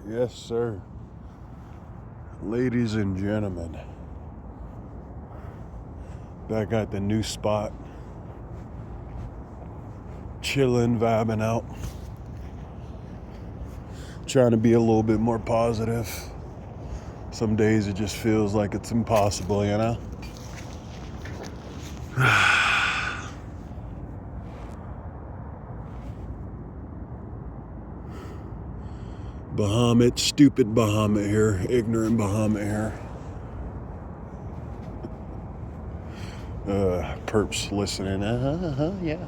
Yes, sir. Ladies and gentlemen, back at the new spot. Chilling, vibing out. Trying to be a little bit more positive. Some days it just feels like it's impossible, you know? Bahamut, stupid Bahamut here, ignorant Bahamut here. Perps listening. Yeah.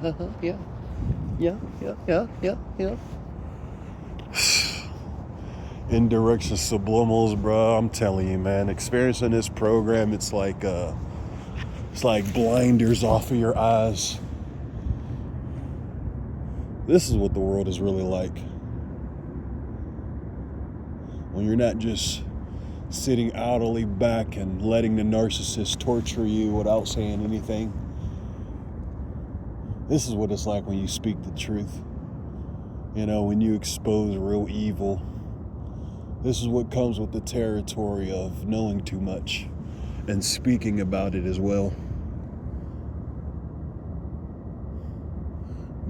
Indirects and subliminals, bro. I'm telling you, man. Experiencing this program, it's like blinders off of your eyes. This is what the world is really like. When you're not just sitting idly back and letting the narcissist torture you without saying anything. This is what it's like when you speak the truth. You know, when you expose real evil. This is what comes with the territory of knowing too much and speaking about it as well.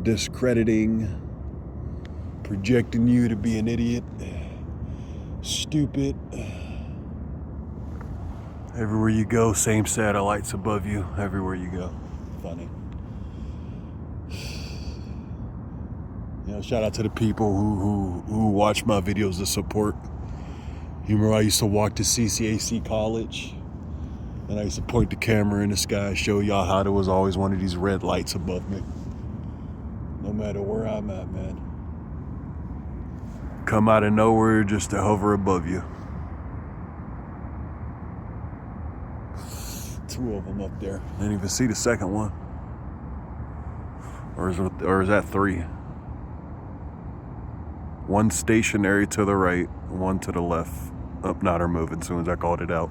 Discrediting, projecting you to be an idiot, stupid. Everywhere you go, same satellites above you. Everywhere you go. Funny. You know, shout out to the people who watch my videos to support. You remember I used to walk to CCAC College, and I used to point the camera in the sky, show y'all how there was always one of these red lights above me. No matter where I'm at, man. Come out of nowhere just to hover above you. Two of them up there. Didn't even see the second one. Or is that three? One stationary to the right, one to the left. Not her moving as soon as I called it out.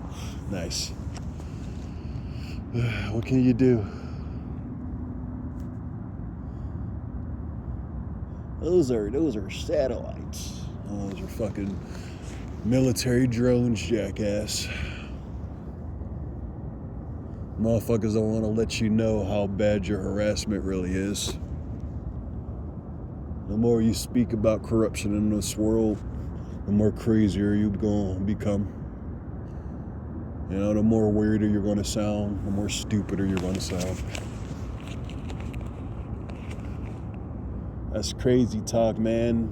Nice. What can you do? Those are satellites. Those are fucking military drones, jackass. Motherfuckers don't want to let you know how bad your harassment really is. The more you speak about corruption in this world, the more crazier you're going to become. You know, the more weirder you're going to sound, the more stupider you're going to sound. That's crazy talk, man.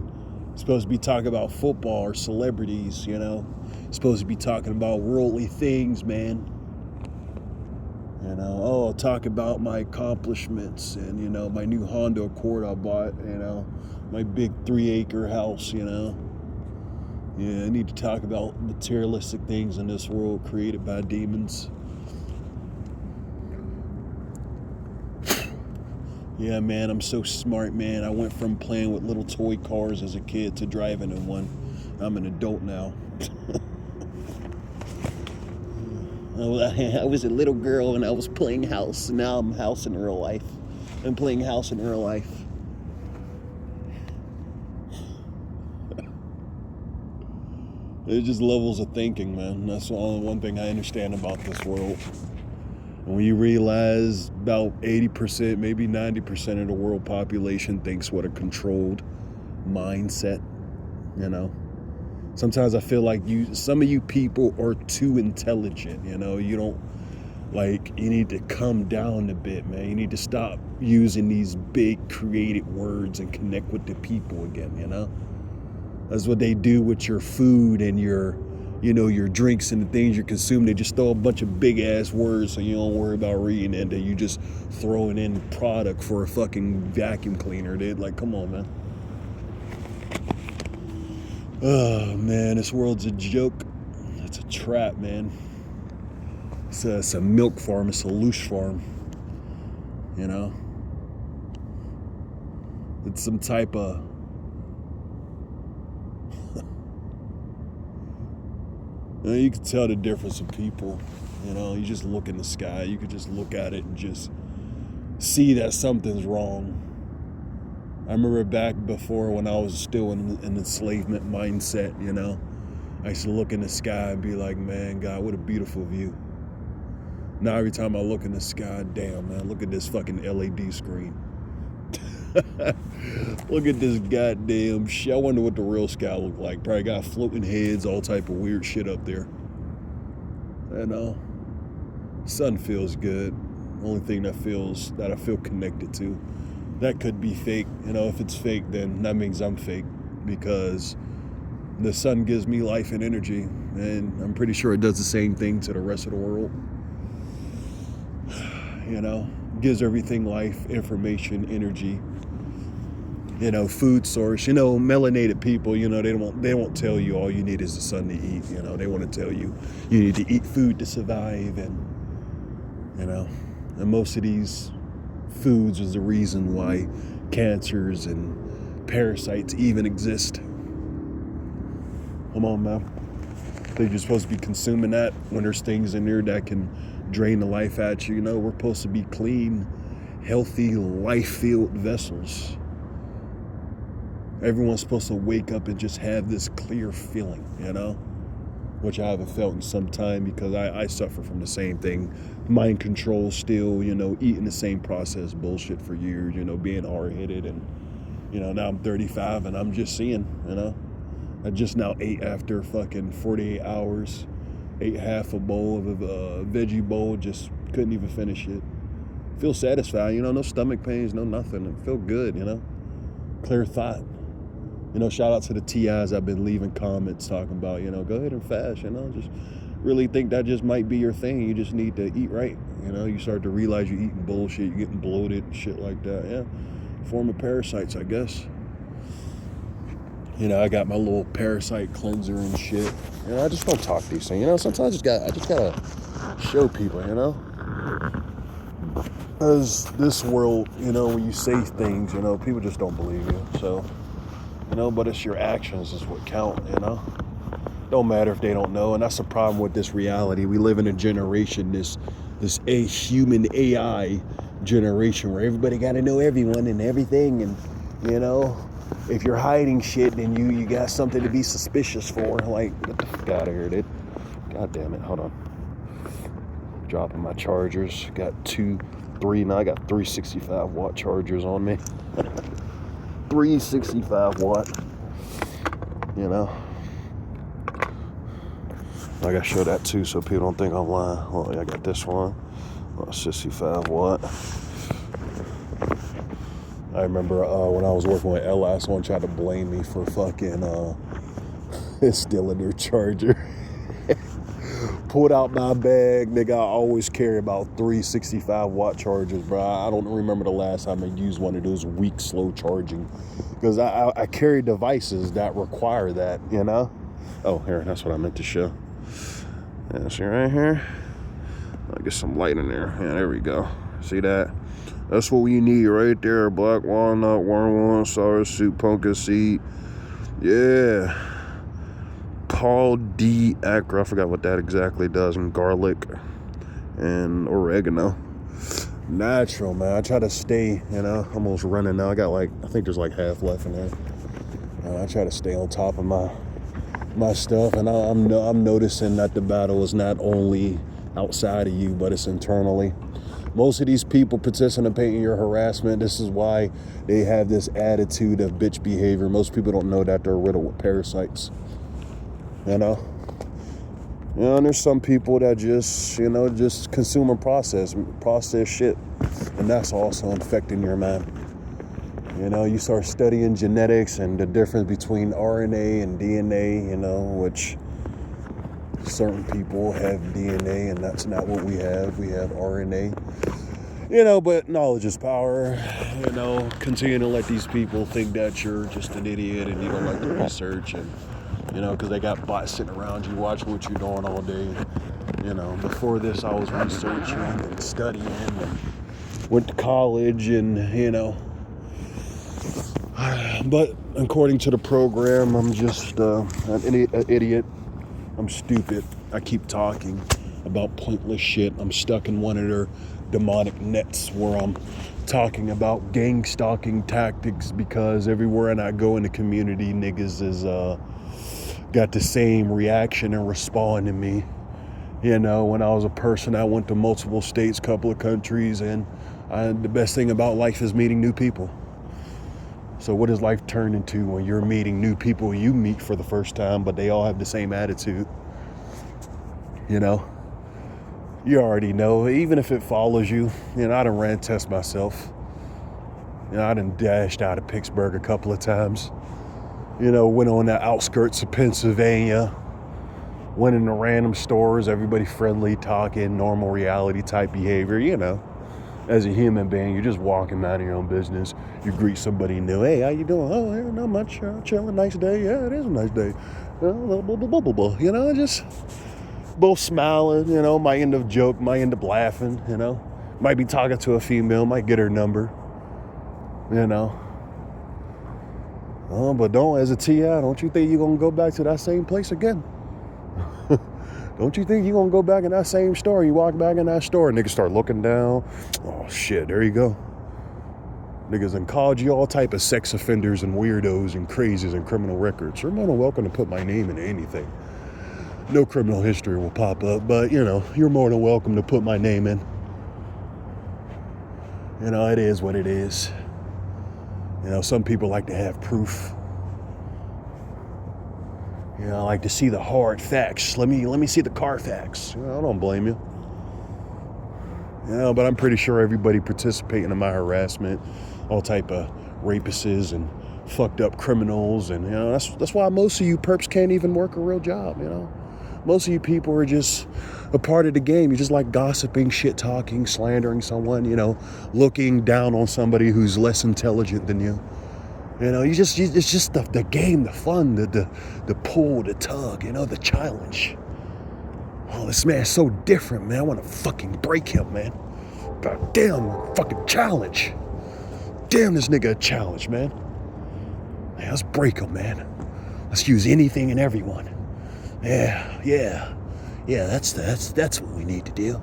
You're supposed to be talking about football or celebrities, you know. You're supposed to be talking about worldly things, man. You know, I'll talk about my accomplishments and, you know, my new Honda Accord I bought, you know, my big 3-acre house, you know. Yeah, I need to talk about materialistic things in this world created by demons. Yeah, man, I'm so smart, man. I went from playing with little toy cars as a kid to driving in one. I'm an adult now. I was a little girl and I was playing house. Now I'm house in real life. I'm playing house in real life. It's just levels of thinking, man. That's the only one thing I understand about this world. And when you realize about 80%, maybe 90% of the world population thinks with a controlled mindset, you know. Sometimes I feel like some of you people are too intelligent, you know. You need to come down a bit, man. You need to stop using these big creative words and connect with the people again, you know. That's what they do with your food and your drinks and the things you consume. They just throw a bunch of big ass words so you don't worry about reading it, and you just throwing in product for a fucking vacuum cleaner, dude. Like, come on, man. Oh, man, this world's a joke. It's a trap, man. It's a milk farm. It's a loosh farm. You know? It's some type of... You can tell the difference in people. You know, you just look in the sky. You could just look at it and just see that something's wrong. I remember back before when I was still in an enslavement mindset, you know. I used to look in the sky and be like, man, God, what a beautiful view. Now every time I look in the sky, damn, man, look at this fucking LED screen. Look at this goddamn shit. I wonder what the real sky look like. Probably got floating heads, all type of weird shit up there. You know, sun feels good. Only thing that I feel connected to. That could be fake. You know, if it's fake, then that means I'm fake, because the sun gives me life and energy, and I'm pretty sure it does the same thing to the rest of the world. You know, gives everything life, information, energy. You know, food source. You know, melanated people, you know, they won't tell you all you need is the sun to eat. You know, they want to tell you you need to eat food to survive, and you know, and most of these foods is the reason why cancers and parasites even exist. Come on, man. They're just supposed to be consuming that when there's things in there that can drain the life at you. You know, we're supposed to be clean, healthy, life-filled vessels. Everyone's supposed to wake up and just have this clear feeling, you know, which I haven't felt in some time, because I suffer from the same thing. Mind control still, you know, eating the same processed bullshit for years, you know, being hard-headed. And, you know, now I'm 35 and I'm just seeing, you know, I just now ate after fucking 48 hours, ate half a bowl of a veggie bowl, just couldn't even finish it. Feel satisfied, you know, no stomach pains, no nothing. It feel good, you know, clear thought. You know, shout out to the TIs I've been leaving comments talking about, you know, go ahead and fast, you know, just really think that just might be your thing. You just need to eat right. You know, you start to realize you're eating bullshit, you're getting bloated and shit like that. Yeah, form of parasites, I guess. You know, I got my little parasite cleanser and shit. You know, I just don't talk decent. You know, sometimes I just gotta show people, you know. Because this world, you know, when you say things, you know, people just don't believe you. So, you know, but it's your actions is what count, you know. Don't matter if they don't know. And that's the problem with this reality. We live in a generation, this a human AI generation, where everybody got to know everyone and everything. And, you know, if you're hiding shit, then you got something to be suspicious for. Like, get the fuck out of here, dude. God damn it. Hold on. Dropping my chargers. Got 2, 3. Now I got 365 watt chargers on me. 365 watt. You know. I gotta show that too so people don't think I'm lying. Well, I got this one. 65 watt. I remember when I was working with LS, someone tried to blame me for fucking stealing their charger. Pulled out my bag, nigga. I always carry about 365 watt chargers, bro. I don't remember the last time I used one of those weak, slow charging, because I carry devices that require that, you know. Oh, here, that's what I meant to show. Yeah, see right here? I'll get some light in there. Yeah, there we go. See that? That's what we need right there. Black walnut, wormwood, sour soup, pumpkin seed. Yeah. Paul D. Acker. I forgot what that exactly does. And garlic and oregano. Natural, man. I try to stay, you know, almost running now. I got I think there's half left in there. I try to stay on top of my stuff, and I'm noticing that the battle is not only outside of you, but it's internally. Most of these people participating in your harassment, this is why they have this attitude of bitch behavior. Most people don't know that they're riddled with parasites. You know? You know, and there's some people that just, you know, just consume and process shit. And that's also infecting your mind. You know, you start studying genetics and the difference between RNA and DNA, you know, which certain people have DNA and that's not what we have. We have RNA. You know, but knowledge is power. You know, continue to let these people think that you're just an idiot and you don't like to research, and, you know, because they got bots sitting around you watching what you're doing all day. You know, before this I was researching and studying and went to college and, you know, but according to the program, I'm just an idiot. I'm stupid. I keep talking about pointless shit. I'm stuck in one of their demonic nets where I'm talking about gang stalking tactics, because everywhere I go in the community, niggas is got the same reaction and respond to me. You know, when I was a person, I went to multiple states, couple of countries, and the best thing about life is meeting new people. So what does life turn into when you're meeting new people you meet for the first time, but they all have the same attitude? You know, you already know, even if it follows you. You know, I done ran tests myself. You know, I done dashed out of Pittsburgh a couple of times. You know, went on the outskirts of Pennsylvania, went into random stores, everybody friendly, talking, normal reality type behavior, you know. As a human being, you're just walking out of your own business. You greet somebody new. Hey, how you doing? Oh, yeah, not much. Chilling. Nice day. Yeah, it is a nice day. Blah, blah, blah, blah, blah, blah. You know, just both smiling. You know, might end up joke, might end up laughing. You know, might be talking to a female, might get her number. You know. Oh, but don't, as a TI, don't you think you're going to go back to that same place again? Don't you think you're going to go back in that same store? You walk back in that store and niggas start looking down. Oh, shit, there you go. Niggas done called you all type of sex offenders and weirdos and crazies and criminal records. You're more than welcome to put my name into anything. No criminal history will pop up, but, you know, you're more than welcome to put my name in. You know, it is what it is. You know, some people like to have proof. You know, I like to see the hard facts. Let me see the Carfax. You know, I don't blame you. You know, but I'm pretty sure everybody participating in my harassment, all type of rapists and fucked up criminals, and you know, that's why most of you perps can't even work a real job. You know, most of you people are just a part of the game. You just like gossiping, shit talking, slandering someone. You know, looking down on somebody who's less intelligent than you. You know, it's just the game, the fun, the pull, the tug, you know, the challenge. Oh, this man's so different, man. I want to fucking break him, man. God damn, fucking challenge. Damn, this nigga a challenge, man. Man, let's break him, man. Let's use anything and everyone. Yeah, that's what we need to do. You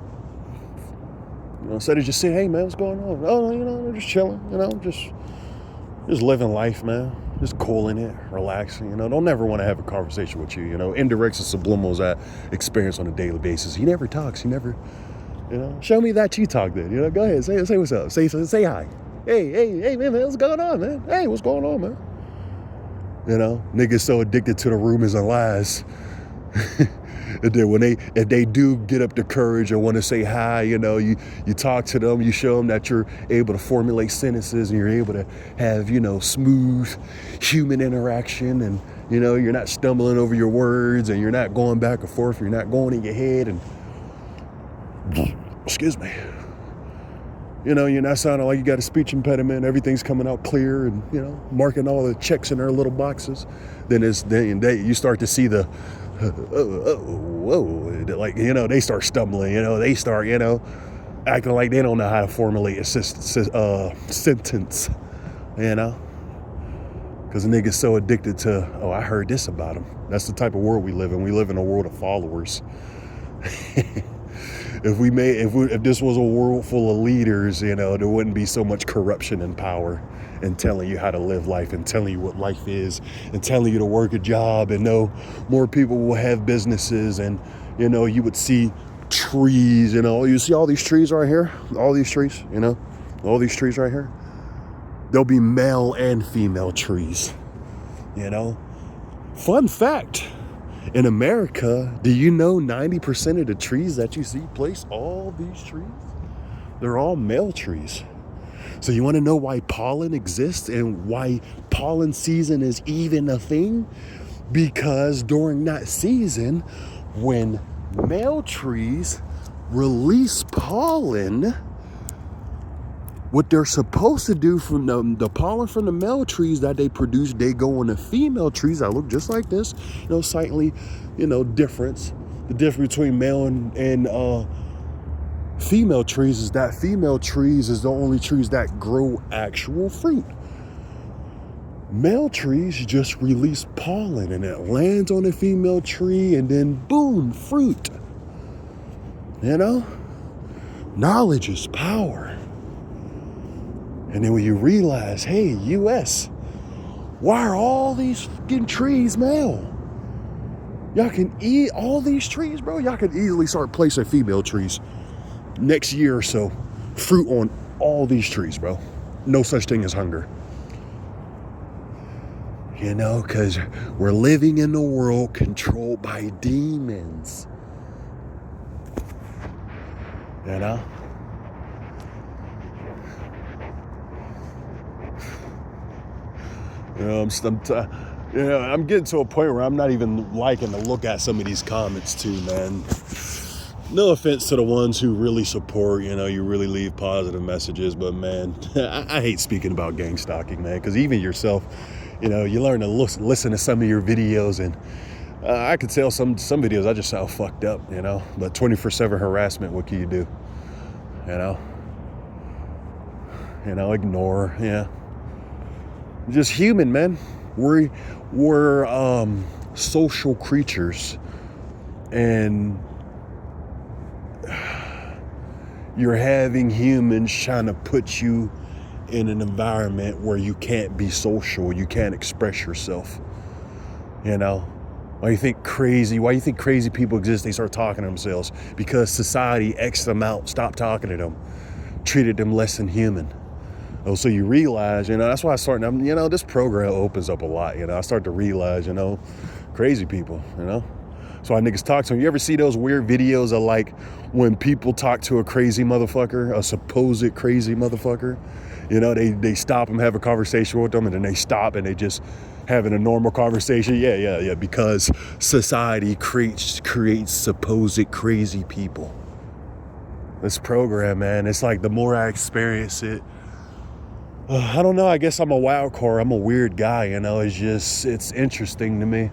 know, instead of just saying, hey, man, what's going on? Oh, you know, just chilling, you know, just living life, man. Just cooling it, relaxing, you know. Don't never want to have a conversation with you, you know. Indirects and subliminals I experience on a daily basis. He never talks. He never, you know. Show me that you talk then, you know. Go ahead. Say what's up. Say hi. Hey, man, what's going on, man? Hey, what's going on, man? You know, niggas so addicted to the rumors and lies. And then if they do get up the courage and want to say hi, you know, you talk to them, you show them that you're able to formulate sentences and you're able to have, you know, smooth human interaction, and, you know, you're not stumbling over your words and you're not going back and forth, you're not going in your head and, excuse me, you know, you're not sounding like you got a speech impediment, everything's coming out clear and, you know, marking all the checks in their little boxes. Then you start to see the whoa, like, you know, they start stumbling, you know, they start, you know, acting like they don't know how to formulate a sentence, you know, because the nigga's so addicted to, oh, I heard this about him. That's the type of world we live in. We live in a world of followers. If this was a world full of leaders, you know, there wouldn't be so much corruption and power and telling you how to live life and telling you what life is and telling you to work a job, and no more people will have businesses, and, you know, you would see trees, you know, you see all these trees right here, all these trees, you know, all these trees right here, there'll be male and female trees, you know. Fun fact. In America, do you know 90% of the trees that you see placed, all these trees, they're all male trees. So you want to know why pollen exists and why pollen season is even a thing? Because during that season, when male trees release pollen, what they're supposed to do from the pollen from the male trees that they produce, they go on the female trees that look just like this, you know, slightly, you know, difference. The difference between male and female trees is that female trees is the only trees that grow actual fruit. Male trees just release pollen and it lands on the female tree and then boom, fruit. You know? Knowledge is power. And then when you realize, hey, US, why are all these fucking trees male? Y'all can eat all these trees, bro. Y'all can easily start placing female trees next year or so. Fruit on all these trees, bro. No such thing as hunger. You know, because we're living in a world controlled by demons. You know? I'm getting to a point where I'm not even liking to look at some of these comments too, man. No offense to the ones who really support, you really leave positive messages, but man, I hate speaking about gang stalking, man, because even yourself, you learn to listen to some of your videos, and I could tell some videos I just sound fucked up, but 24/7 harassment, what can you do? Ignore, yeah. Just human, man. We're social creatures, and you're having humans trying to put you in an environment where you can't be social, you can't express yourself. Why you think crazy people exist? They start talking to themselves because society X'd them out, stopped talking to them, treated them less than human. Oh, so you realize, that's why I start, this program opens up a lot, I start to realize, crazy people, So why niggas talk to them. You ever see those weird videos of like when people talk to a crazy motherfucker, a supposed crazy motherfucker? They stop and have a conversation with them, and then they stop and they just having a normal conversation. Yeah, because society creates supposed crazy people. This program, man, it's like the more I experience it, I don't know, I guess I'm a wild card. I'm a weird guy, it's interesting to me.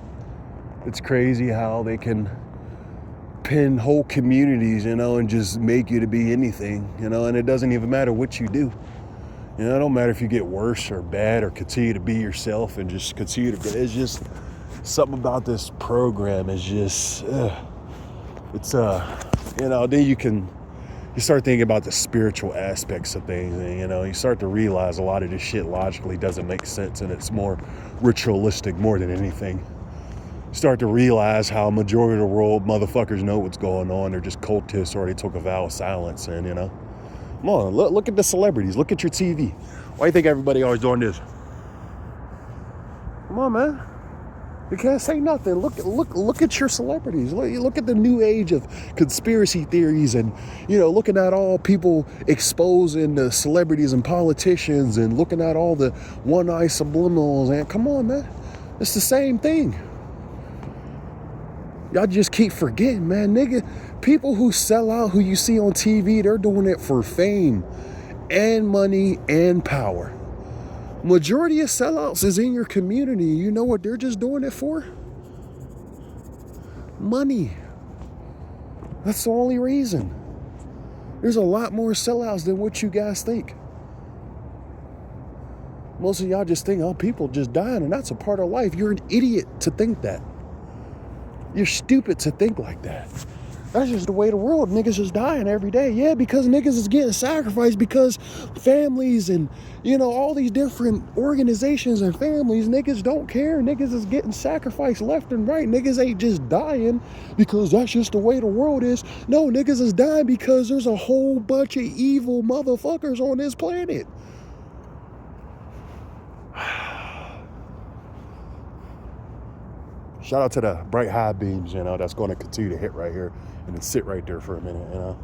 It's crazy how they can pin whole communities, and just make you to be anything, and it doesn't even matter what you do. It don't matter if you get worse or bad or continue to be yourself and just continue to, it's just something about this program is just, then you start thinking about the spiritual aspects of things, and you start to realize a lot of this shit logically doesn't make sense, and it's more ritualistic more than anything. You start to realize how a majority of the world motherfuckers know what's going on. They're just cultists, or they took a vow of silence, and come on, look at the celebrities, look at your TV. Why do you think everybody always doing this? Come on, man. You can't say nothing. Look at your celebrities. Look at the new age of conspiracy theories, and looking at all people exposing the celebrities and politicians, and looking at all the one-eye subliminals. And come on, man, it's the same thing. Y'all just keep forgetting, man, nigga. People who sell out, who you see on TV, they're doing it for fame and money and power. Majority of sellouts is in your community. You know what they're just doing it for? Money. That's the only reason. There's a lot more sellouts than what you guys think. Most of y'all just think, oh, people just dying, and that's a part of life. You're an idiot to think that. You're stupid to think like that. That's just the way of the world. Niggas is dying every day. Yeah, because niggas is getting sacrificed, because families and, all these different organizations and families, niggas don't care. Niggas is getting sacrificed left and right. Niggas ain't just dying because that's just the way the world is. No, niggas is dying because there's a whole bunch of evil motherfuckers on this planet. Shout out to the bright high beams, that's going to continue to hit right here and then sit right there for a minute,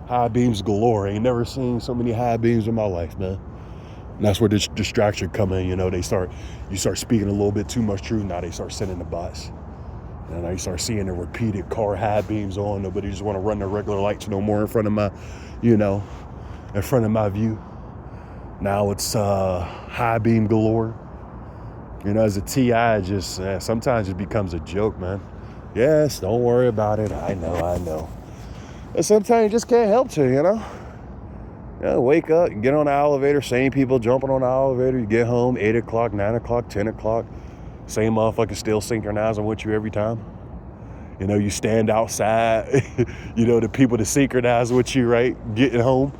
High beams galore. I ain't never seen so many high beams in my life, man. And that's where this distraction come in, you start speaking a little bit too much truth. Now they start sending the bots. And now you start seeing the repeated car high beams on. Nobody just want to run the regular lights no more in front of my, in front of my view. Now it's high beam galore. As a TI, just sometimes it becomes a joke, man. Yes, don't worry about it. I know. And sometimes you just can't help to, wake up, you get on the elevator, same people jumping on the elevator, you get home, 8 o'clock, 9 o'clock, 10 o'clock, same motherfucker still synchronizing with you every time. You know, you stand outside, you know, the people to synchronize with you, right? Getting home,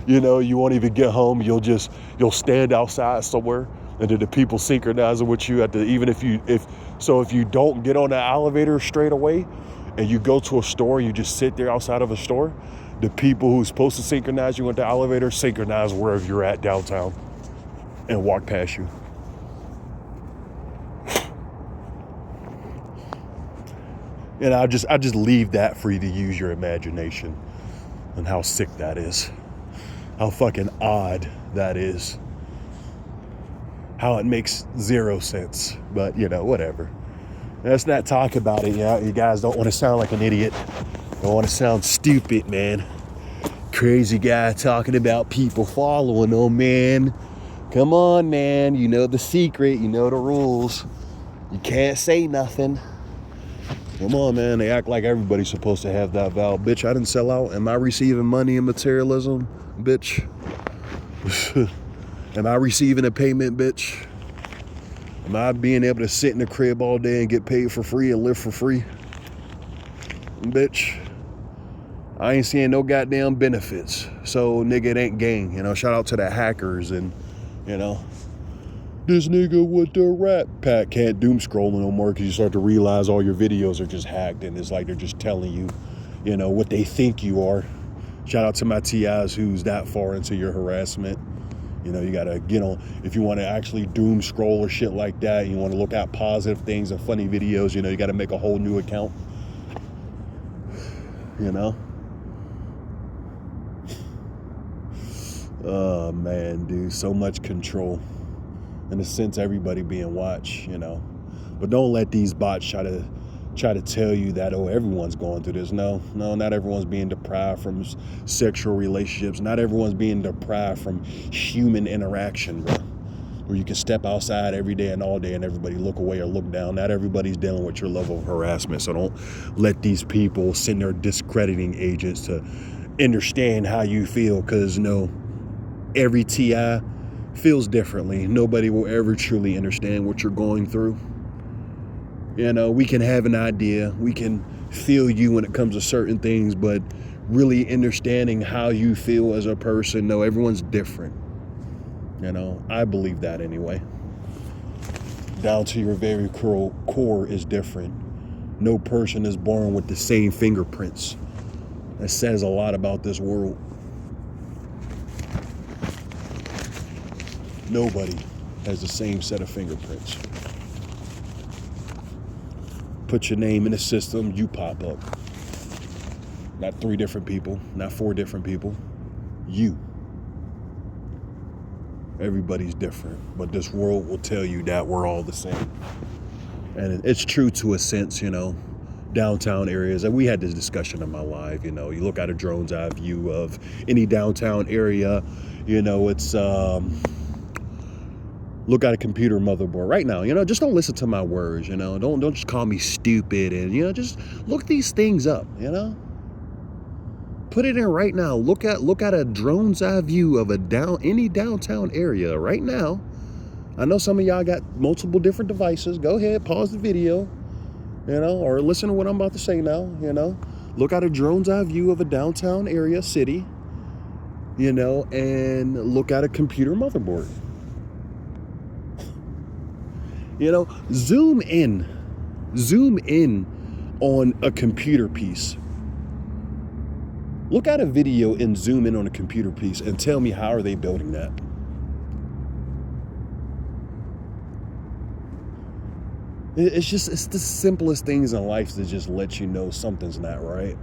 you know, you won't even get home. You'll stand outside somewhere, and then the people synchronizing with you even if you don't get on the elevator straight away and you go to a store, you just sit there outside of a store, the people who's supposed to synchronize you with the elevator synchronize wherever you're at downtown and walk past you. And I just leave that for you to use your imagination and how sick that is. How fucking odd that is. How it makes zero sense. But, you know, whatever. Let's not talk about it. You guys don't want to sound like an idiot. Don't want to sound stupid, man. Crazy guy talking about people following him, man. Come on, man. You know the secret. You know the rules. You can't say nothing. Come on, man. They act like everybody's supposed to have that vow. Bitch, I didn't sell out. Am I receiving money and materialism? Bitch. Am I receiving a payment, bitch? Am I being able to sit in the crib all day and get paid for free and live for free? Bitch. I ain't seeing no goddamn benefits. So, nigga, it ain't gang. You know, shout out to the hackers and, you know, this nigga with the Rat Pack can't doom scroll no more because you start to realize all your videos are just hacked and it's like they're just telling you, you know, what they think you are. Shout out to my TIs who's that far into your harassment. You know, you gotta, you know, if you want to actually doom scroll or shit like that, you want to look at positive things and funny videos, you know, you got to make a whole new account. You know? Oh, man, dude, so much control. In a sense, everybody being watched, you know. But don't let these bots try to tell you that, oh, everyone's going through this. No, not everyone's being deprived from sexual relationships. Not everyone's being deprived from human interaction, bro. Where you can step outside every day and all day and everybody look away or look down. Not everybody's dealing with your level of harassment. So don't let these people send their discrediting agents to understand how you feel, because, you know, every TI feels differently. Nobody will ever truly understand what you're going through. You know, we can have an idea, we can feel you when it comes to certain things, but really understanding how you feel as a person, no, everyone's different. You know, I believe that anyway. Down to your very core is different. No person is born with the same fingerprints. That says a lot about this world. Nobody has the same set of fingerprints. Put your name in the system, you pop up. Not 3 different people, not 4 different people. You. Everybody's different, but this world will tell you that we're all the same. And it's true to a sense, you know. Downtown areas, and we had this discussion in my live, you know, you look at a drone's eye view of any downtown area, you know, it's look at a computer motherboard right now, you know, just don't listen to my words, you know, don't just call me stupid, and, you know, just look these things up, you know, put it in right now. Look at a drone's eye view of any downtown area right now. I know some of y'all got multiple different devices. Go ahead, pause the video, you know, or listen to what I'm about to say now, you know. Look at a drone's eye view of a downtown area city, you know, and look at a computer motherboard. You know, zoom in on a computer piece. Look at a video and zoom in on a computer piece and tell me, how are they building that? It's the simplest things in life that just let you know something's not right.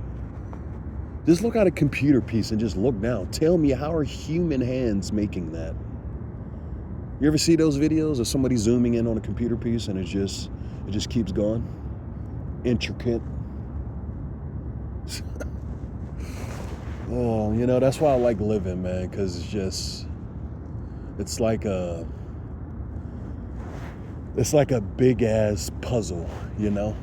Just look at a computer piece and just look down. Tell me, how are human hands making that? You ever see those videos of somebody zooming in on a computer piece and it just keeps going? Intricate. Oh, you know, that's why I like living, man, because it's like a big ass puzzle, you know?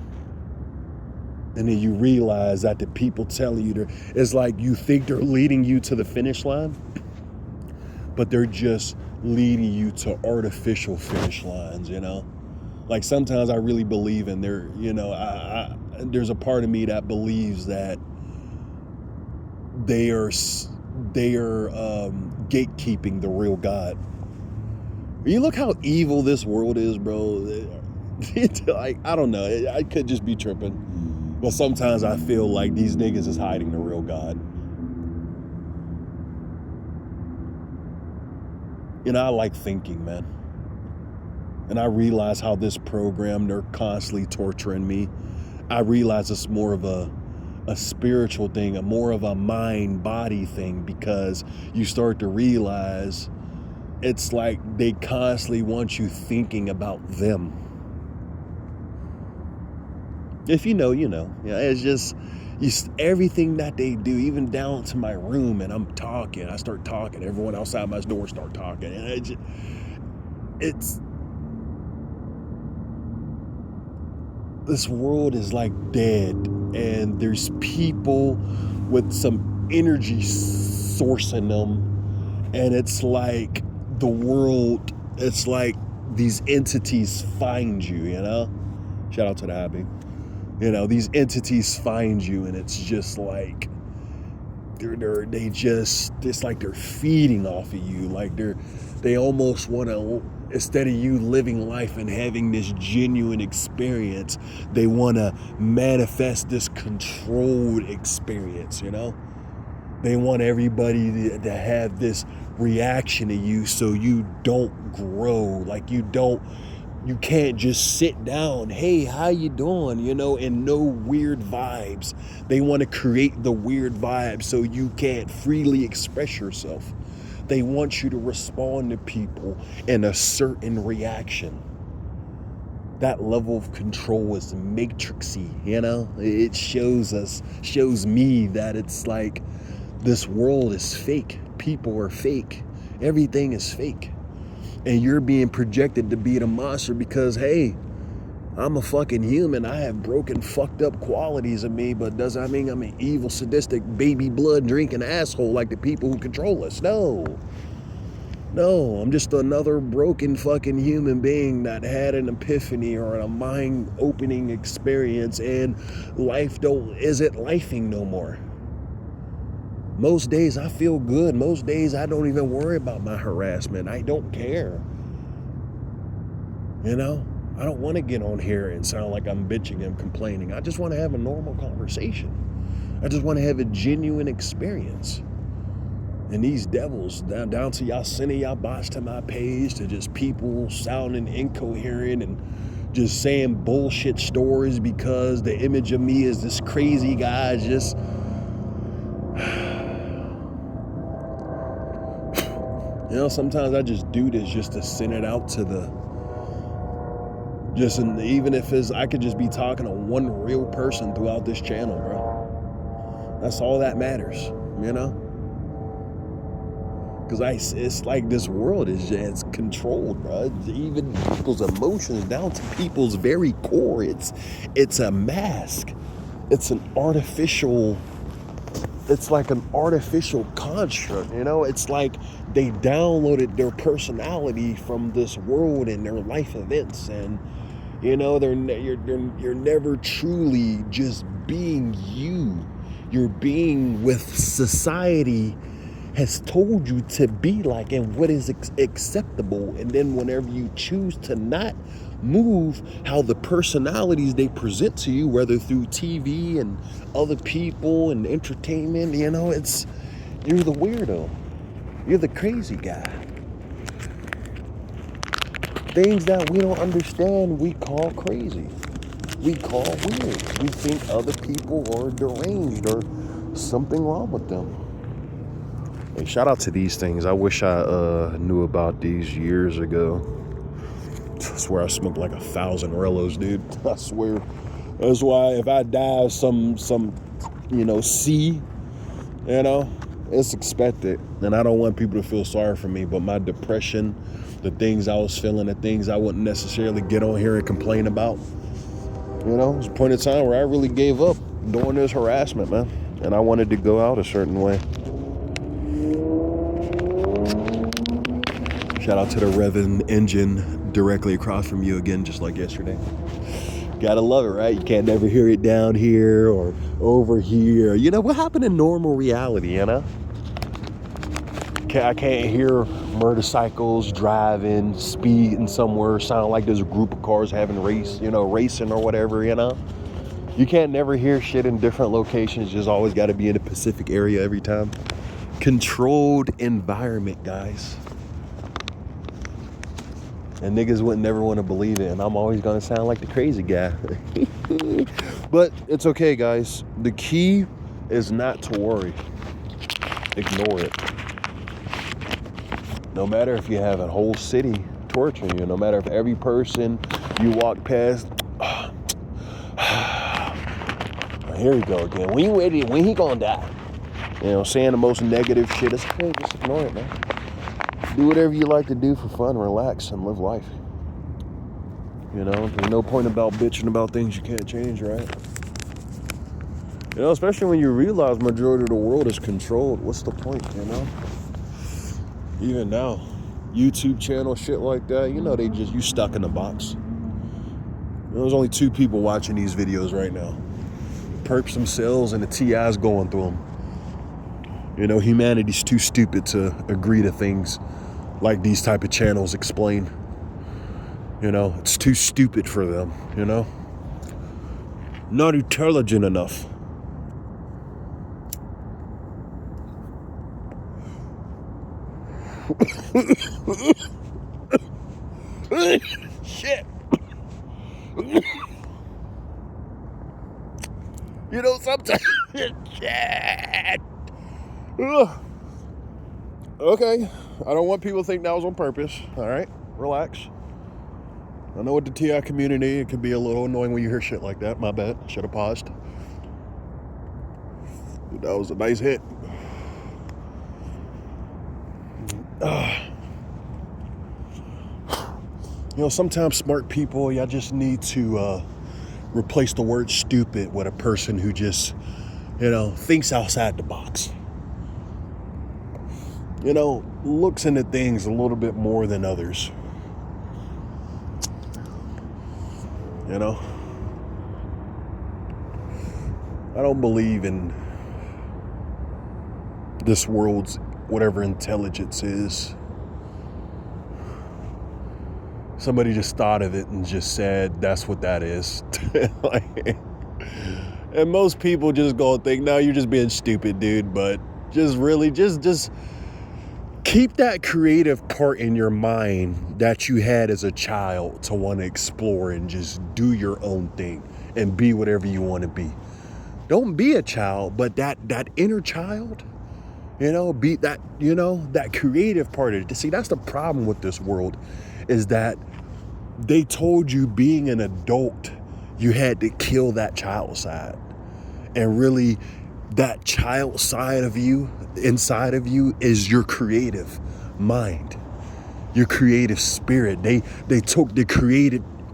And then you realize that the people telling you, it's like you think they're leading you to the finish line, but they're just leading you to artificial finish lines, you know? Like sometimes I really believe in there, you know, there's a part of me that believes that they are gatekeeping the real God. You look how evil this world is, bro. Like, I don't know. I could just be tripping. But sometimes I feel like these niggas is hiding the real God. I like thinking, man. And I realize how this program, they're constantly torturing me. I realize it's more of a spiritual thing, more of a mind-body thing, because you start to realize it's like they constantly want you thinking about them. If you know, you know. Yeah, it's just everything that they do, even down to my room, and I start talking, everyone outside my door start talking, and it's this world is like dead, and there's people with some energy source in them, and it's like the world, it's like these entities find you, shout out to the hobby. These entities find you, and it's just like it's like they're feeding off of you. Like they almost want to, instead of you living life and having this genuine experience, they want to manifest this controlled experience, They want everybody to have this reaction to you so you don't grow. Like you can't just sit down, hey, how you doing, and no weird vibes. They want to create the weird vibes so you can't freely express yourself. They want you to respond to people in a certain reaction. That level of control is matrixy, It shows me that it's like this world is fake. People are fake. Everything is fake. And you're being projected to be the monster because, hey, I'm a fucking human. I have broken, fucked up qualities of me, but does that mean I'm an evil, sadistic, baby blood drinking asshole like the people who control us? No, I'm just another broken fucking human being that had an epiphany or a mind-opening experience, and life isn't lifing no more. Most days I feel good. Most days I don't even worry about my harassment. I don't care. I don't want to get on here and sound like I'm bitching and complaining. I just want to have a normal conversation. I just want to have a genuine experience. And these devils, down to y'all sending y'all bots to my page, to just people sounding incoherent and just saying bullshit stories because the image of me is this crazy guy, just... sometimes I just do this just to send it out to even if I could just be talking to one real person throughout this channel, bro. That's all that matters, Because it's like this world is controlled, bro. Even people's emotions down to people's very core. It's a mask. It's an artificial... It's like an artificial construct, It's like they downloaded their personality from this world and their life events, and you're never truly just being you. You're being with society has told you to be like, and what is acceptable. And then whenever you choose to not move how the personalities they present to you, whether through TV and other people and entertainment, you're the weirdo. You're the crazy guy. Things that we don't understand, we call crazy. We call weird. We think other people are deranged or something wrong with them. Hey, shout out to these things. I wish I knew about these years ago. I swear I smoked like 1,000 Rellos, dude. I swear. That's why if I die some C, it's expected. And I don't want people to feel sorry for me, but my depression, the things I was feeling, the things I wouldn't necessarily get on here and complain about. It was a point in time where I really gave up doing this harassment, man. And I wanted to go out a certain way. Shout out to the Revin engine directly across from you again, just like yesterday. Gotta love it, right? You can't never hear it down here or over here. You know, what happened in normal reality, you know? I can't hear motorcycles driving, speeding somewhere, sound like there's a group of cars having racing or whatever, you know? You can't never hear shit in different locations. Just always got to be in the Pacific area every time. Controlled environment, guys. And niggas wouldn't never want to believe it. And I'm always going to sound like the crazy guy. But it's okay, guys. The key is not to worry. Ignore it. No matter if you have a whole city torturing you, no matter if every person you walk past, here we go again. When you ready, when he gonna die? You know, saying the most negative shit. It's okay, just ignore it, man. Do whatever you like to do for fun, relax, and live life. You know, there's no point about bitching about things you can't change, right? You know, especially when you realize majority of the world is controlled. What's the point, you know? Even now, YouTube channel, shit like that, you know, you stuck in a box. You know, there's only 2 people watching these videos right now. Perps themselves and the TIs going through them. You know, humanity's too stupid to agree to things like these type of channels explain. You know, it's too stupid for them, you know? Not intelligent enough. Shit. You know, sometimes shit. Okay, I don't want people to think that was on purpose. All right, relax. I know with the TI community, it can be a little annoying when you hear shit like that. My bad. Should have paused. That was a nice hit. You know, sometimes smart people, y'all just need to replace the word stupid with a person who just, you know, thinks outside the box. You know, looks into things a little bit more than others. You know, I don't believe in this world's whatever intelligence is. Somebody just thought of it and just said, that's what that is. And most people just go and think, no, you're just being stupid, dude. But just really, just keep that creative part in your mind that you had as a child to want to explore and just do your own thing and be whatever you want to be. Don't be a child, but that inner child, you know, be that, you know, that creative part of it. See, that's the problem with this world, is that they told you being an adult, you had to kill that child side. And really, that child side of you, inside of you, is your creative mind, your creative spirit. They took the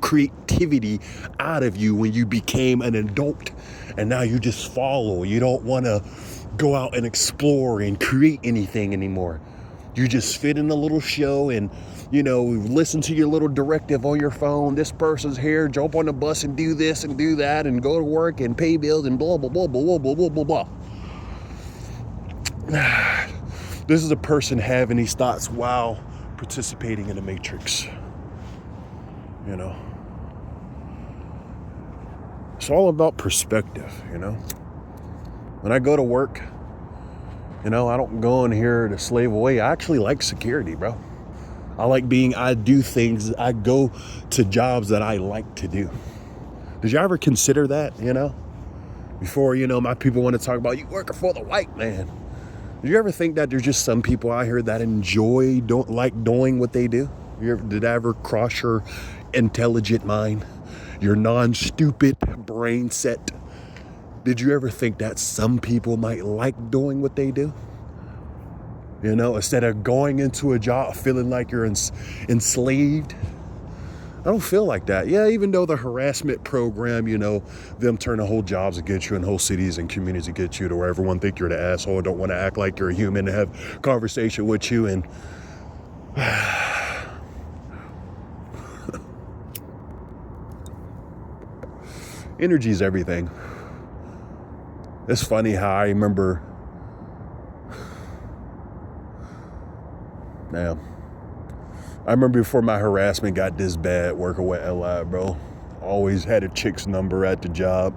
creativity out of you when you became an adult, and now you just follow. You don't want to go out and explore and create anything anymore. You just fit in a little show and, you know, listen to your little directive on your phone. This person's here, jump on the bus and do this and do that and go to work and pay bills and blah, blah, blah, blah, blah, blah, blah, blah. This is a person having these thoughts while participating in the Matrix. You know, it's all about perspective, you know. When I go to work, you know, I don't go in here to slave away. I actually like security, bro. I do things, I go to jobs that I like to do. Did you ever consider that, you know? Before, you know, my people want to talk about you working for the white man. Did you ever think that there's just some people out here that don't like doing what they do? Did that ever cross your intelligent mind, your non-stupid brain set? Did you ever think that some people might like doing what they do? You know, instead of going into a job feeling like you're enslaved. I don't feel like that. Yeah, even though the harassment program, you know, them turning whole jobs against you and whole cities and communities against you to where everyone think you're the asshole, don't want to act like you're a human and have conversation with you. And Energy is everything. It's funny how I remember, man, I remember before my harassment got this bad working with LI, bro. Always had a chick's number at the job.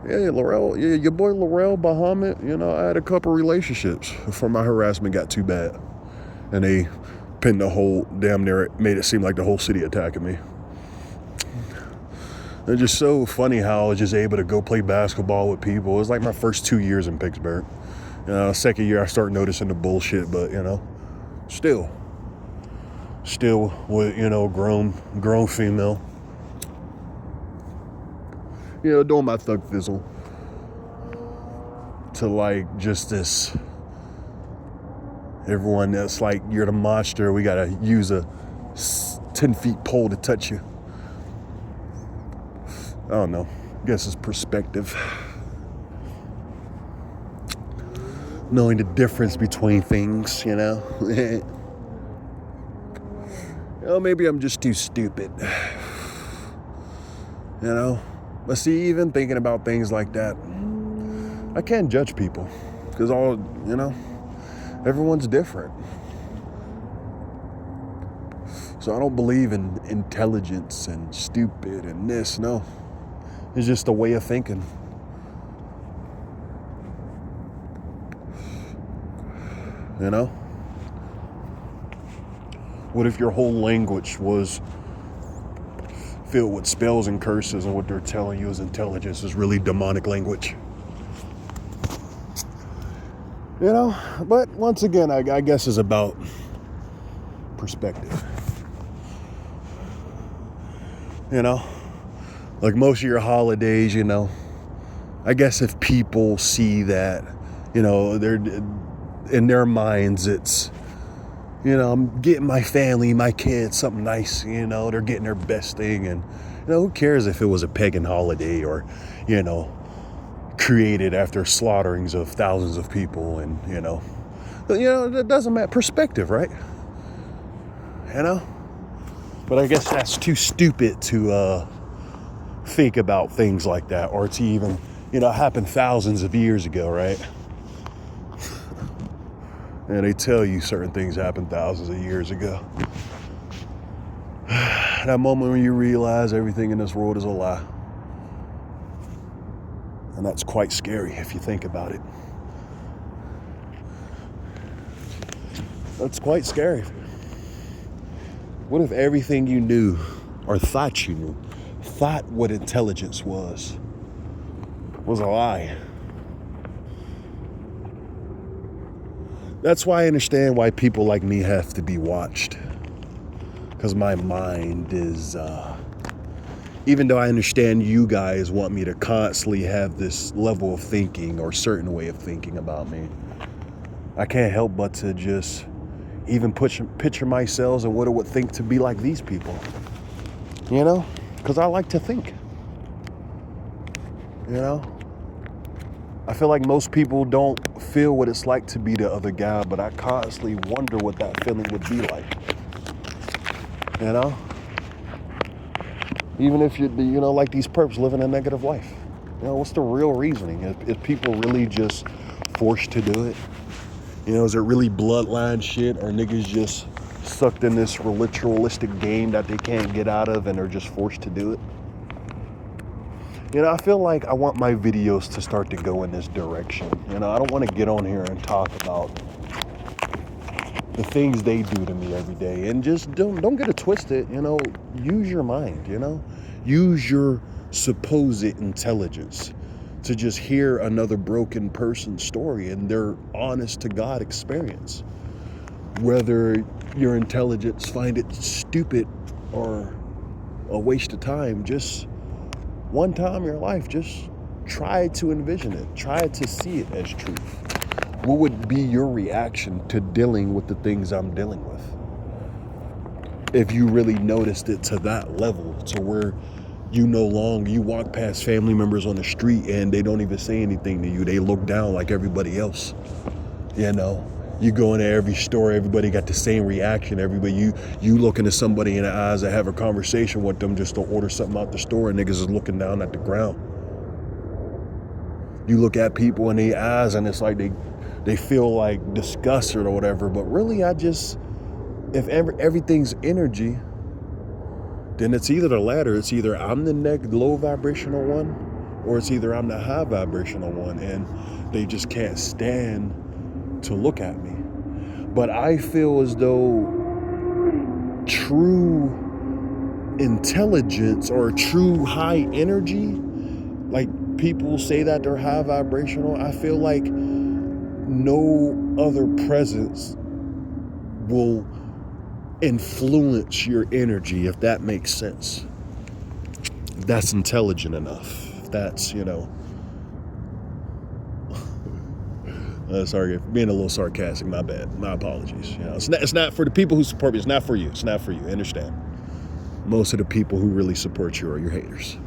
Yeah, Laurel, yeah, your boy Laurel Bahamut, I had a couple relationships before my harassment got too bad. And they pinned the whole, damn near, made it seem like the whole city attacking me. It's just so funny how I was just able to go play basketball with people. It was like my first 2 years in Pittsburgh. Second year I start noticing the bullshit, but still with, grown female. Doing my thug fizzle to like just this, everyone that's like, you're the monster, we gotta use a 10 feet pole to touch you. I don't know, I guess it's perspective. Knowing the difference between things, maybe I'm just too stupid. But see, even thinking about things like that, I can't judge people because everyone's different. So I don't believe in intelligence and stupid and this, no. It's just a way of thinking. What if your whole language was filled with spells and curses, and what they're telling you is intelligence is really demonic language? But once again, I guess it's about perspective. Like most of your holidays, I guess if people see that, they're in their minds, it's, I'm getting my family, my kids, something nice, they're getting their best thing. And, who cares if it was a pagan holiday or, created after slaughterings of thousands of people and, that doesn't matter. Perspective, right? But I guess that's too stupid to think about things like that, or to even, happen thousands of years ago, right? And they tell you certain things happened thousands of years ago. That moment when you realize everything in this world is a lie. And that's quite scary if you think about it. That's quite scary. What if everything you knew, or thought you knew, thought what intelligence was a lie? That's why I understand why people like me have to be watched. Because my mind is, even though I understand you guys want me to constantly have this level of thinking or certain way of thinking about me, I can't help but to just even picture myself and what it would think to be like these people. Because I like to think. I feel like most people don't feel what it's like to be the other guy, but I constantly wonder what that feeling would be like. Even if you're, like these perps living a negative life. What's the real reasoning? Is people really just forced to do it? Is it really bloodline shit, or niggas just sucked in this ritualistic game that they can't get out of and are just forced to do it? I feel like I want my videos to start to go in this direction. I don't want to get on here and talk about the things they do to me every day. And just don't get it twisted, use your mind, use your supposed intelligence to just hear another broken person's story and their honest to God experience. Whether your intelligence find it stupid or a waste of time, just one time in your life, just try to envision it. Try to see it as truth. What would be your reaction to dealing with the things I'm dealing with? If you really noticed it to that level, to where you walk past family members on the street and they don't even say anything to you. They look down like everybody else, You go into every store, everybody got the same reaction. Everybody, you looking at somebody in the eyes and have a conversation with them just to order something out the store, and niggas is looking down at the ground. You look at people in the eyes and it's like they feel like disgusted or whatever. But really, if everything's energy, then it's either the latter. It's either I'm the low vibrational one, or it's either I'm the high vibrational one, and they just can't stand to look at me. But I feel as though true intelligence or true high energy, like people say that they're high vibrational, I feel like no other presence will influence your energy, if that makes sense. If that's intelligent enough. If that's, sorry, being a little sarcastic, my bad. My apologies. It's not for the people who support me. It's not for you. It's not for you. Understand? Most of the people who really support you are your haters.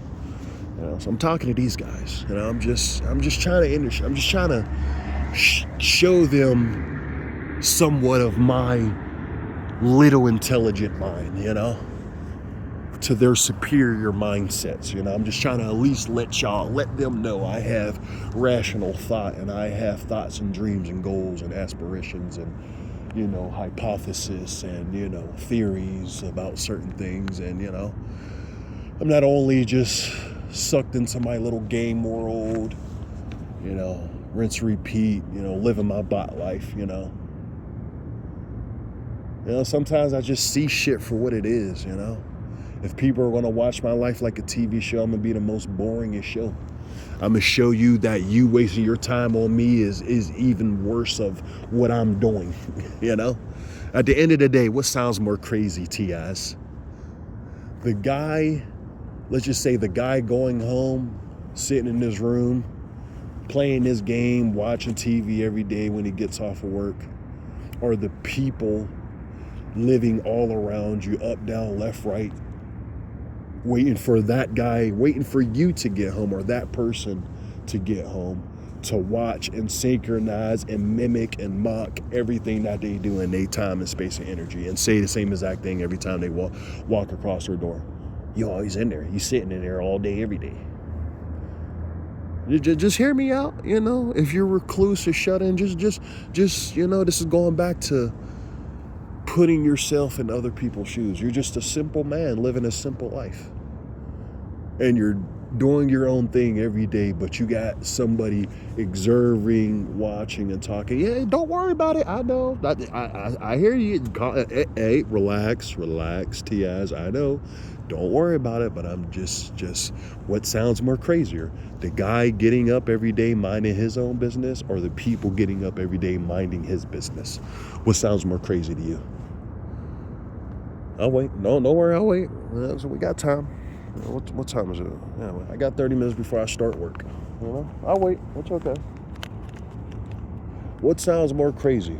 So I'm talking to these guys. I'm just trying to show them somewhat of my little intelligent mind, to their superior mindsets. I'm just trying to at least let them know I have rational thought, and I have thoughts and dreams and goals and aspirations and, hypothesis and, theories about certain things. And, I'm not only just sucked into my little game world, rinse, repeat, living my bot life, sometimes I just see shit for what it is, If people are going to watch my life like a TV show, I'm going to be the most boringest show. I'm going to show you that you wasting your time on me is even worse of what I'm doing, At the end of the day, what sounds more crazy, T.I.s? The guy, let's just say the guy going home, sitting in his room, playing his game, watching TV every day when he gets off of work, or the people living all around you, up, down, left, right, waiting for you to get home, or that person to get home, to watch and synchronize and mimic and mock everything that they do in their time and space and energy, and say the same exact thing every time they walk across their door. You always in there. You sitting in there all day, every day. Just hear me out, If you're recluse or shut in, just this is going back to putting yourself in other people's shoes. You're just a simple man living a simple life. And you're doing your own thing every day, but you got somebody observing, watching, and talking. Yeah, don't worry about it. I know. I hear you. Hey, relax, T.I.s. I know. Don't worry about it, but I'm just what sounds more crazier? The guy getting up every day minding his own business, or the people getting up every day minding his business? What sounds more crazy to you? I'll wait. No, don't worry, I'll wait. So we got time. What time is it? Yeah, I got 30 minutes before I start work. I'll wait. It's okay. What sounds more crazy?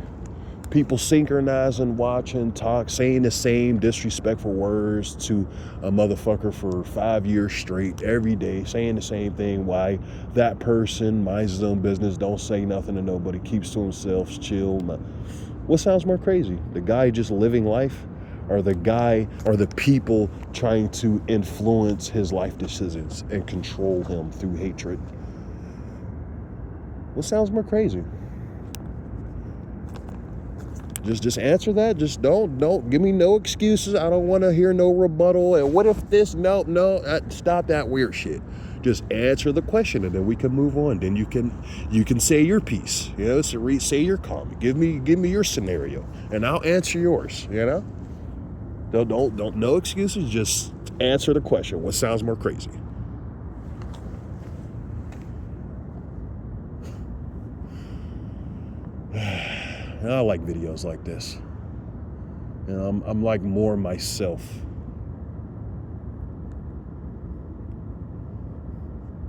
People synchronizing, watching, talk, saying the same disrespectful words to a motherfucker for 5 years straight, every day, saying the same thing. Why that person minds his own business, don't say nothing to nobody, keeps to himself, chill. What sounds more crazy? The guy just living life, or the people trying to influence his life decisions and control him through hatred? What sounds more crazy? Just answer that. Just don't give me no excuses. I don't want to hear no rebuttal. And what if this? No, stop that weird shit. Just answer the question, and then we can move on. Then you can say your piece. Say your comment. Give me your scenario, and I'll answer yours. Don't no excuses. Just answer the question. What sounds more crazy? I like videos like this. I'm like more myself.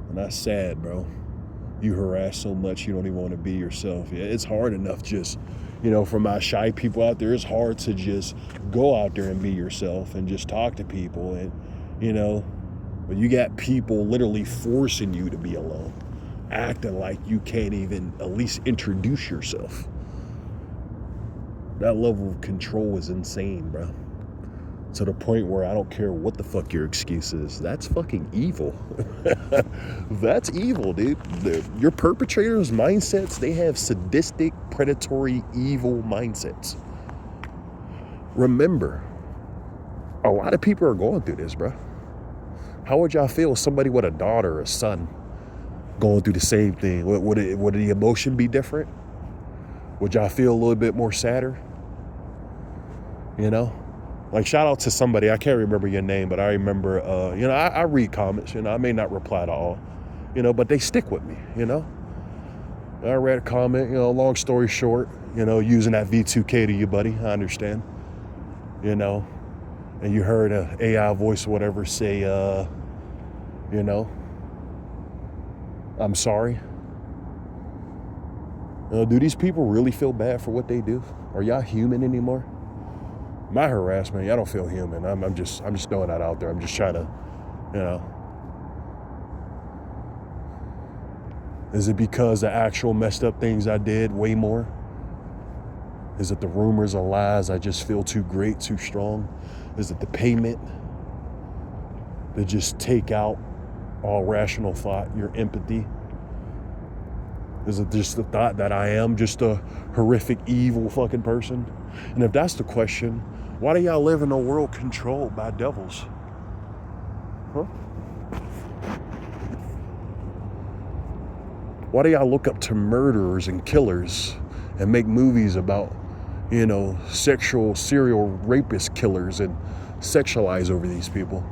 And that's sad, bro. You harass so much you don't even want to be yourself. Yeah, it's hard enough just, for my shy people out there, it's hard to just go out there and be yourself and just talk to people. And, but you got people literally forcing you to be alone, acting like you can't even at least introduce yourself. That level of control is insane, bro. To the point where I don't care what the fuck your excuse is. That's fucking evil. That's evil, dude. Your perpetrators' mindsets, they have sadistic, predatory, evil mindsets. Remember, a lot of people are going through this, bro. How would y'all feel if somebody with a daughter or a son going through the same thing? Would the emotion be different? Would y'all feel a little bit more sadder? You know? Like, shout out to somebody, I can't remember your name, but I remember, I read comments, I may not reply to all, but they stick with me, I read a comment, long story short, using that V2K to you, buddy, I understand, and you heard a AI voice or whatever say, I'm sorry. Do these people really feel bad for what they do? Are y'all human anymore? My harassment, I don't feel human. I'm just throwing that out there. I'm just trying to, Is it because the actual messed up things I did way more? Is it the rumors and lies I just feel too great, too strong? Is it the payment that just take out all rational thought, your empathy? Is it just the thought that I am just a horrific, evil fucking person? And if that's the question, why do y'all live in a world controlled by devils? Huh? Why do y'all look up to murderers and killers and make movies about, sexual serial rapist killers and sexualize over these people?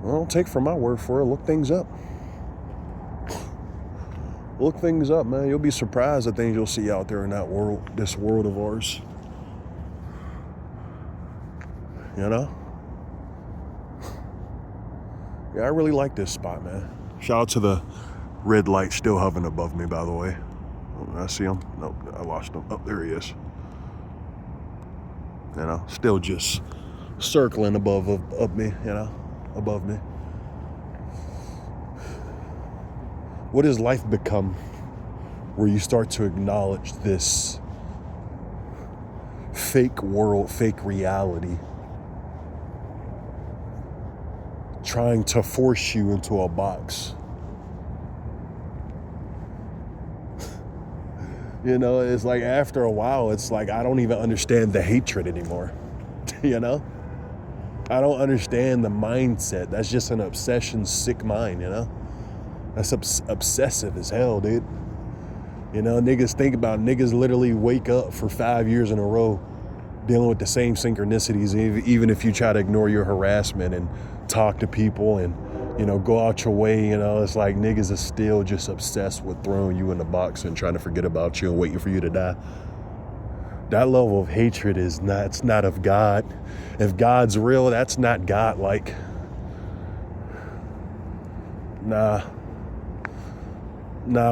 Well, don't take from my word for it. Look things up. Look things up, man. You'll be surprised at things you'll see out there in that world, this world of ours. Yeah, I really like this spot, man. Shout out to the red light still hovering above me, by the way. Oh, I see him? Nope, I lost him. Oh, there he is. Still just circling above me, above me. What does life become where you start to acknowledge this fake world, fake reality, trying to force you into a box? It's like after a while, it's like I don't even understand the hatred anymore. I don't understand the mindset. That's just an obsession, sick mind, That's obsessive as hell, dude. Niggas literally wake up for 5 years in a row dealing with the same synchronicities, even if you try to ignore your harassment and talk to people and, go out your way, it's like niggas are still just obsessed with throwing you in the box and trying to forget about you and waiting for you to die. That level of hatred it's not of God. If God's real, that's not God-like. Nah,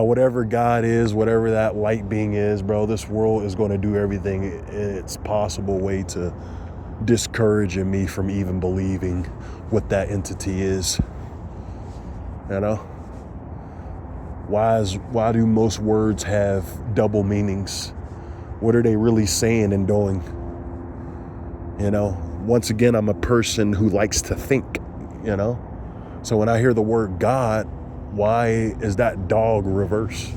whatever God is, whatever that light being is, bro, this world is going to do everything in its possible way to discourage me from even believing what that entity is. Why do most words have double meanings? What are they really saying and doing? Once again, I'm a person who likes to think, So when I hear the word God, why is that dog reverse?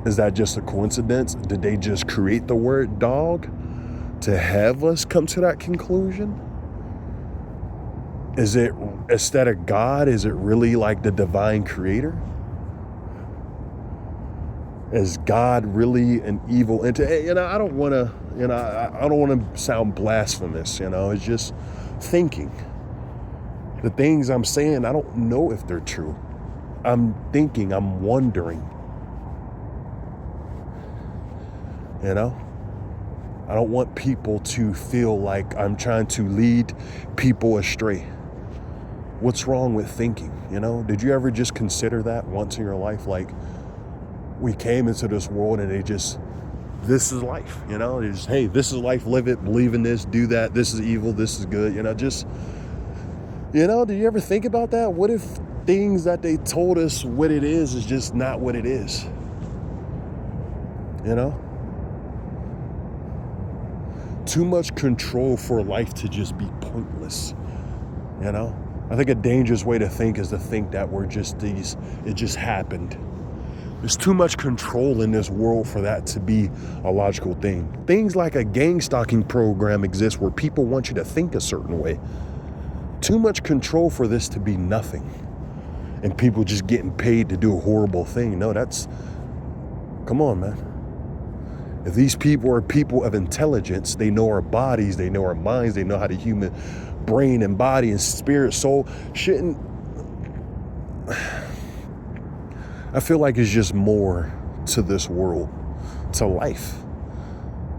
Is that just a coincidence? Did they just create the word dog to have us come to that conclusion? Is it, instead of God, is it really like the divine creator? Is God really an evil entity? I don't want to, I don't want to sound blasphemous, it's just thinking. The things I'm saying, I don't know if they're true. I'm thinking, I'm wondering. I don't want people to feel like I'm trying to lead people astray. What's wrong with thinking? Did you ever just consider that once in your life? Like, we came into this world and this is life, It's, hey, this is life, live it, believe in this, do that, this is evil, this is good, do you ever think about that? What if things that they told us what it is just not what it is. You know? Too much control for life to just be pointless. You know? I think a dangerous way to think is to think that we're just these, it just happened. There's too much control in this world for that to be a logical thing. Things like a gang stalking program exist where people want you to think a certain way. Too much control for this to be nothing. And people just getting paid to do a horrible thing. No, come on, man. If these people are people of intelligence, they know our bodies, they know our minds, they know how the human brain and body and spirit, soul shouldn't. I feel like it's just more to this world, to life,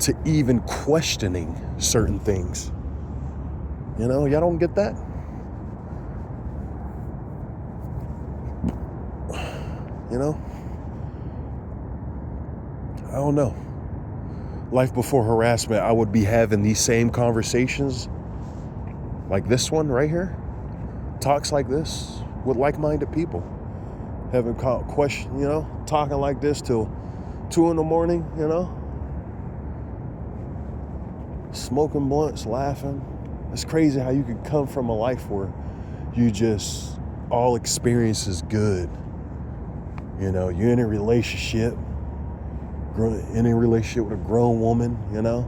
to even questioning certain things. You know, y'all don't get that? You know? I don't know. Life before harassment, I would be having these same conversations like this one right here. Talks like this with like-minded people. Having question, you know, talking like this till 2 a.m, you know. Smoking blunts, laughing. It's crazy how you could come from a life where you just, all experience is good. You know, you're in a relationship with a grown woman, you know,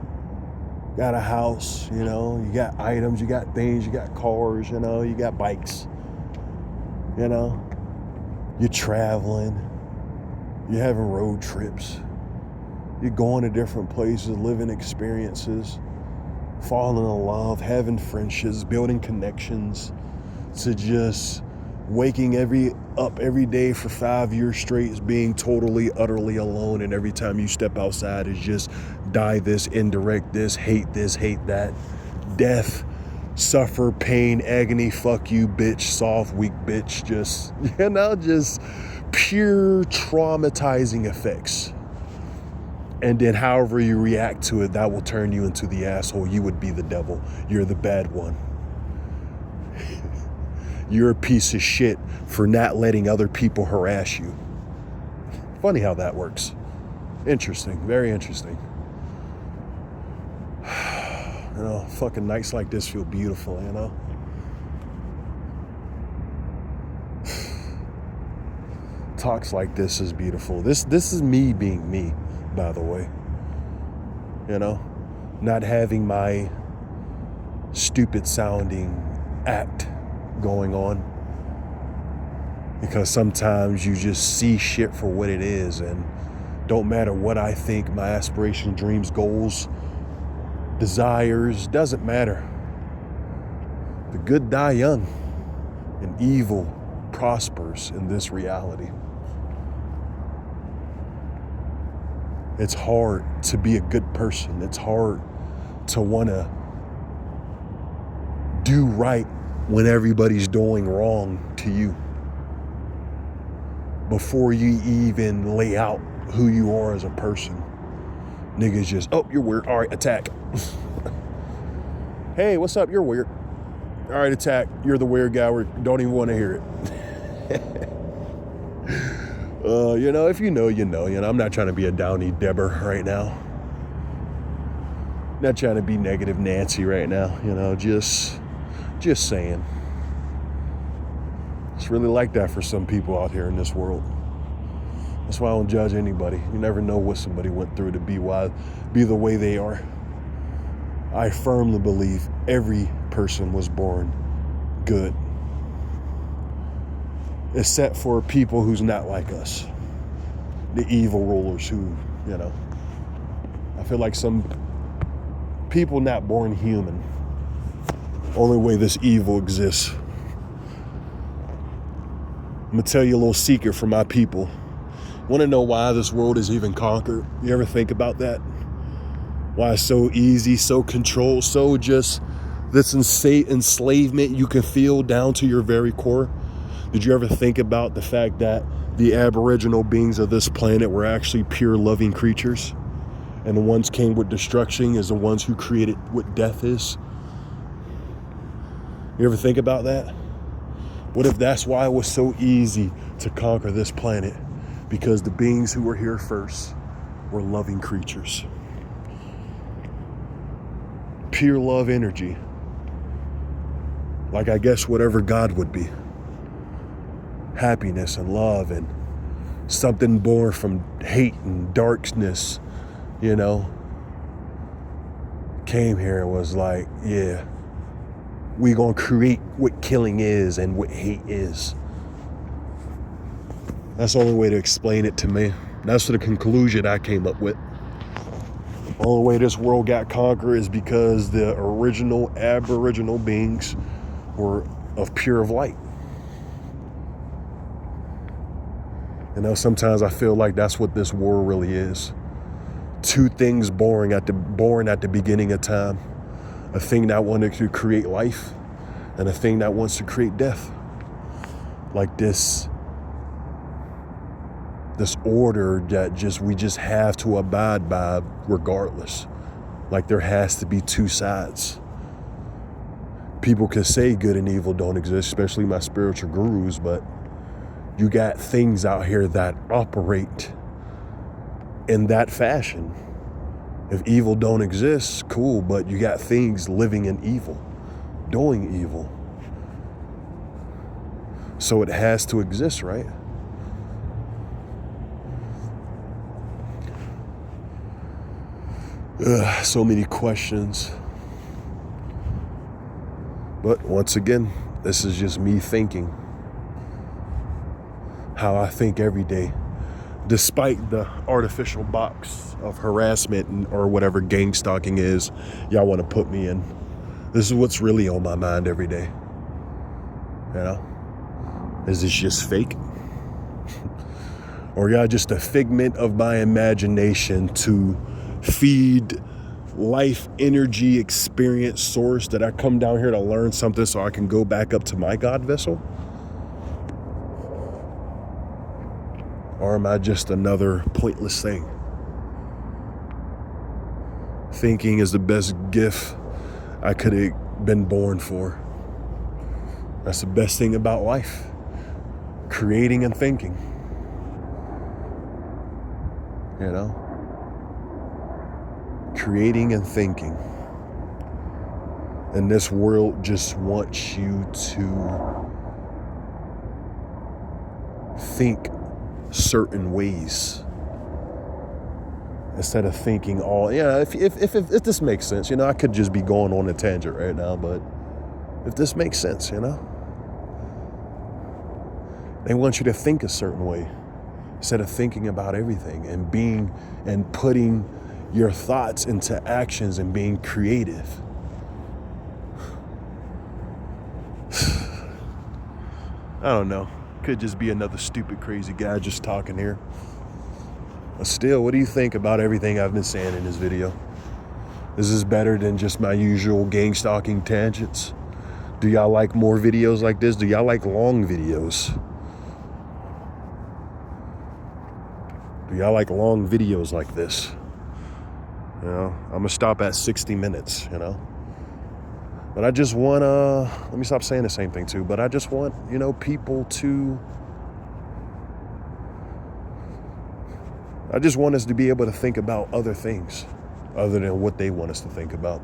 got a house, you know, you got items, you got things, you got cars, you know, you got bikes, you know, you're traveling, you're having road trips, you're going to different places, living experiences, falling in love, having friendships, building connections, to just waking up every day for 5 years straight is being totally, utterly alone, and every time you step outside is just die this, indirect this, hate that, death, suffer, pain, agony, fuck you, bitch, soft, weak bitch, just, you know, just pure traumatizing effects. And then however you react to it, that will turn you into the asshole. You would be the devil. You're the bad one. You're a piece of shit for not letting other people harass you. Funny how that works. Interesting, very interesting. You know, fucking nights like this feel beautiful, you know? Talks like this is beautiful. This is me being me, by the way. You know? Not having my stupid sounding act going on, because sometimes you just see shit for what it is, and don't matter what I think, my aspiration, dreams, goals, desires, doesn't matter. The good die young, and evil prospers in this reality. It's hard to be a good person. It's hard to want to do right when everybody's doing wrong to you, before you even lay out who you are as a person. Niggas just, oh, you're weird, all right, attack. Hey, what's up, you're weird. All right, attack, you're the weird guy, we don't even want to hear it. You know, if you know, you know. I'm not trying to be a Downey Debber right now. Not trying to be negative Nancy right now, you know, just saying. It's really like that for some people out here in this world. That's why I don't judge anybody. You never know what somebody went through to be the way they are. I firmly believe every person was born good, except for people who's not like us. The evil rulers who, you know, I feel like some people not born human. Only way this evil exists. I'm gonna tell you a little secret from my people. Want to know why this world is even conquered? You ever think about that? Why it's so easy, so controlled, so just this enslavement you can feel down to your very core? Did you ever think about the fact that the aboriginal beings of this planet were actually pure loving creatures? And the ones came with destruction is the ones who created what death is? You ever think about that? What if that's why it was so easy to conquer this planet? Because the beings who were here first were loving creatures. Pure love energy. Like, I guess whatever God would be. Happiness and love and something born from hate and darkness, you know, came here and was like, yeah, we gonna create what killing is and what hate is. That's the only way to explain it to me. That's the conclusion I came up with. The only way this world got conquered is because the original aboriginal beings were of pure light. You know, sometimes I feel like that's what this war really is. Two things born at the beginning of time. A thing that wanted to create life and a thing that wants to create death. Like this order that we just have to abide by regardless. Like there has to be two sides. People can say good and evil don't exist, especially my spiritual gurus, but you got things out here that operate in that fashion. If evil don't exist, cool, but you got things living in evil, doing evil. So it has to exist, right? So many questions. But once again, this is just me thinking. How I think every day, despite the artificial box of harassment or whatever gang stalking is y'all want to put me in. This is what's really on my mind every day. You know? Is this just fake? Or y'all just a figment of my imagination to feed life energy experience source that I come down here to learn something so I can go back up to my God vessel? Or am I just another pointless thing? Thinking is the best gift I could have been born for. That's the best thing about life. Creating and thinking. You know? Creating and thinking. And this world just wants you to think certain ways instead of thinking all, if this makes sense, I could just be going on a tangent right now, but if this makes sense, they want you to think a certain way instead of thinking about everything and being and putting your thoughts into actions and being creative. I don't know. Could just be another stupid, crazy guy just talking here. But still, what do you think about everything I've been saying in this video? Is this better than just my usual gang stalking tangents? Do y'all like more videos like this? Do y'all like long videos? Do y'all like long videos like this? I'm gonna stop at 60 minutes, But I just want let me stop saying the same thing too, but I just want, people to, I just want us to be able to think about other things other than what they want us to think about.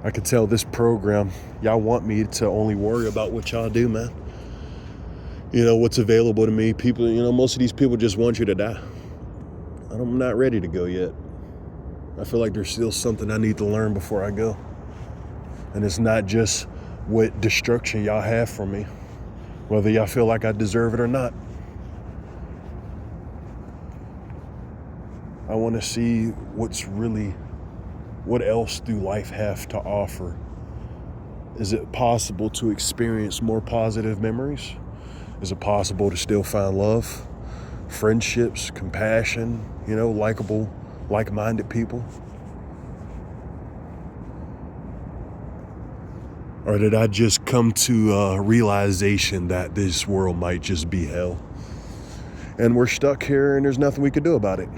I can tell this program, y'all want me to only worry about what y'all do, man. What's available to me. People, most of these people just want you to die. I'm not ready to go yet. I feel like there's still something I need to learn before I go. And it's not just what destruction y'all have for me, whether y'all feel like I deserve it or not. I want to see what else do life have to offer? Is it possible to experience more positive memories? Is it possible to still find love, friendships, compassion, likable, like-minded people? Or did I just come to a realization that this world might just be hell? And we're stuck here and there's nothing we could do about it.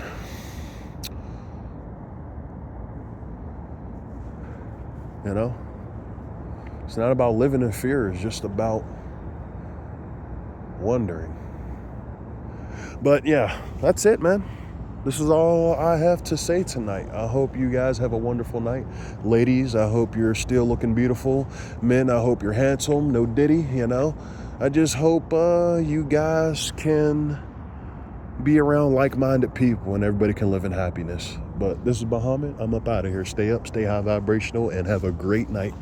It's not about living in fear. It's just about wondering. But yeah, that's it, man. This is all I have to say tonight. I hope you guys have a wonderful night. Ladies, I hope you're still looking beautiful. Men, I hope you're handsome. No Diddy, you know. I just hope you guys can be around like-minded people and everybody can live in happiness. But this is Muhammad. I'm up out of here. Stay up, stay high vibrational, and have a great night.